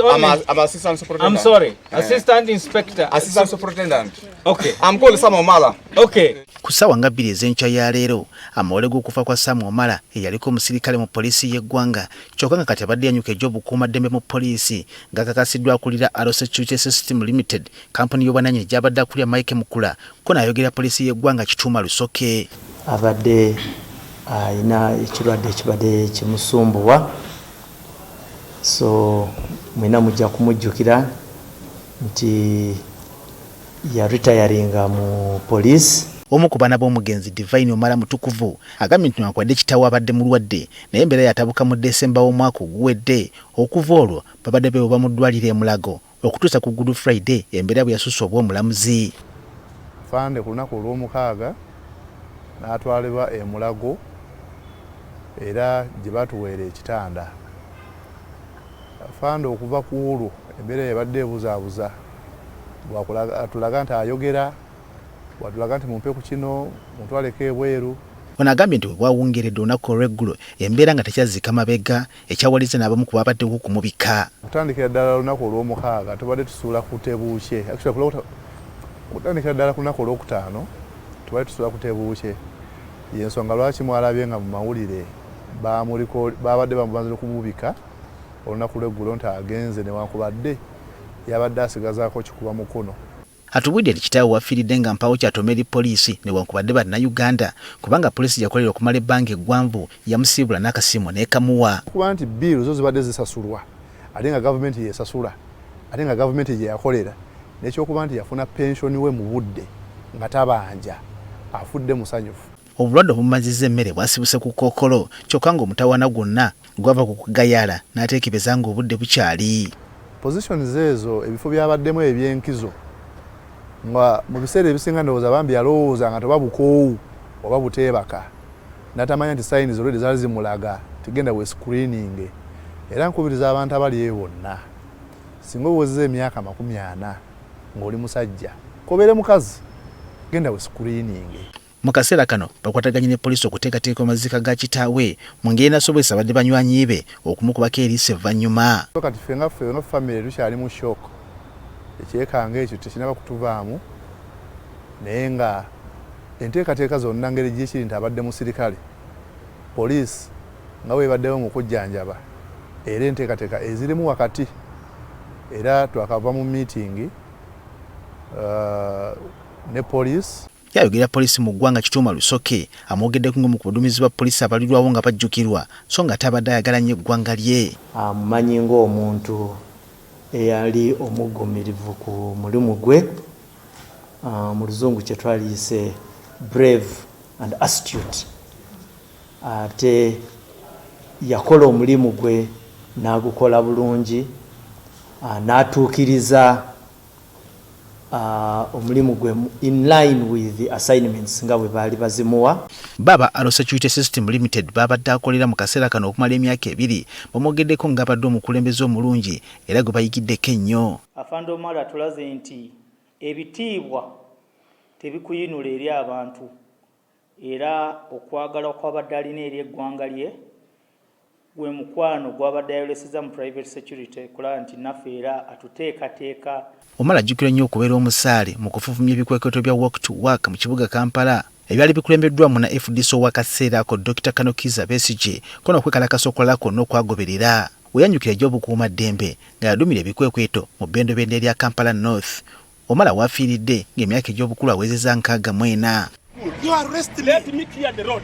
I'm assistant superintendent. I'm sorry. Assistant inspector. Assistant superintendent. Okay. I'm called Sam Omala. Okay. Kusawa nga 2 ez'enkya ya leero amawole g'okufa kwa Sam Omala eyaliko omusirikale mu poliisi y'eggwanga kyokka nga kati abadde yanyuka egy'obukuumaddembe mu poliisi ng'akakasiddwa akulira Arrow Security System Limited kampuni y'obwananyini gy'abadde akulira Mike Mukula ko n'ayogera poliisi y'eggwanga Kituuma Lusoke. Abadde ayina ekirwadde ekibadde kimusumbuwa, so mwena mujja kumujjukira nti ya retiringa mu poliisi. Omu ku baana b'omugenzi Divine Omala Mutukuvu agambye nti newankubadde kitaawe abadde mulwadde naye embeera yatabuka mu Desemba w'omwaka oguwedde. Okuva olwo babadde beewoba mu ddwaliro e Mulago okutuusa ku Good Friday embeera bwe yasusse obw'omulamuzi. Fande ku lunaku olw'omukaaga n'atwalibwa e Mulago era gye batuweera ekitanda. Fande okuva ku olwo embeera yabadde ebuzaabuza, tulaga nti ayogera, watulaga nti mumpe ku kino mutwaleko ebweru. Ono agambye nti bwawungeredde olunaku olw'eggulo embeera nga tekyazzika mabega ekyawaliza n'abamu ku babaddewo kumubika. Kutandikira ddala olunaku olw'omukaaga tubadde tusuula ku Tebuukye. Kutandikira ddala ku lunaku olw'okutaano tubadde tusuula ku Tebuukye. Y'ensonga lwaki mwalabye nga mu mawulire babadde bamubanzire kumubika olunaku lw'eggulo nti agenze newankubadde yabadde asigazaako kikuba mukono. Atubudde nti kitaawe wafiiridde nga mpawo kyatoma eri poliisi newankubadde bannayuganda kubanga poliisi yakolera okumala ebbanga eggwanvu yamusiibula n'akasiimo n'ekamuwa. Kuba nti biiru zo zibadde zisasulwa ate nga gavumenti yesasula ate nga gavumenti gye yakolera n'ekyokuba nti yafuna pensioni we mu budde nga tabanja afudde musanyufu. Obulwadde obumazizza emmere bwasibuse ku Kkookolo kyokka ng'omutawaana gwonna gwava ku kugayaala n'ateekebeza ng'obudde bukyali. Positions ezo ebifo byabaddemu eby'enkizo nga mu biseera ebisinga ndowooza bambi yalowooza nga toba bukoowu oba buteebaka n'atamanya nti sayini zolwedi zaali zimulaga tigenda we screening. Era nkubiriza abantu abali eyo bonna singa owezeza emyaka 40 ng'oli musajja kobeere mukazi genda we screening. Mu kaseera kano bakwataganye ne poliisi okuteekateeka amazika ga kitaawe mu ngeri nasobozesa badde banywanyi be okumukubako eriiso evvannyuma. Kati ffe nga famire tukyali mu shock. Ekyekanga ekyo tekinaba kutuvaamu naye nga enteekateeka zonna ngeri gyekiri nti abadde musirikale poliisi nga weebaddewo mu kujjanjaba era enteekateeka ezirimu wakati era twakava mu meeting ne poliisi. Yayogera poliisi mu ggwanga Kituuma Lusoke amwogeddeko ng'omu ku buduumizi bwa poliisi abalirwawo nga bajjukirwa so nga tabadde ayagala nnyo eggwanga lye. Amumanyi ng'omuntu eyali omugumirivu ku mulimu gwe, mu luzungu kye twaliyise brave and astute. Ate yakola omulimu gwe n'agukola bulungi, n'atuukiriza omulimu gwe in line with the assignments nga bwe baali bazimuwa. Baba Arrow Security System Limited babadde akolera mu kaseera kano okumala emyaka 2 bamwogeddeko ng'abadde omukulembeze omulungi era gwe bayigiddeko ennyo. Afande Omala tulaze nti ebitiibwa tebikuyinula eri abantu era okwagala kw'abadde alina eri eggwanga lye gwe mukwano gw'abadde ayoleseza mu private security kulaba nti naffe era atuteekateeka. Omala ajjukira nnyo okubeera omusaale mu kufufumya ebikwekweto bya walk to work mu kibuga Kampala ebyali bikulembeddwamu na FDC w'akaseera ako Dr. Kanokiza Besigye ko n'okwekalakasa okulala kwonna okwagoberera. We yanjukira egy'obukuumaddembe nga yadumira ebikwekweto mu bbendobende lya Kampala North. Omala waafiiridde ng'emyaka egy'obukulu awezezza 64. You arrest me. Let me clear the road.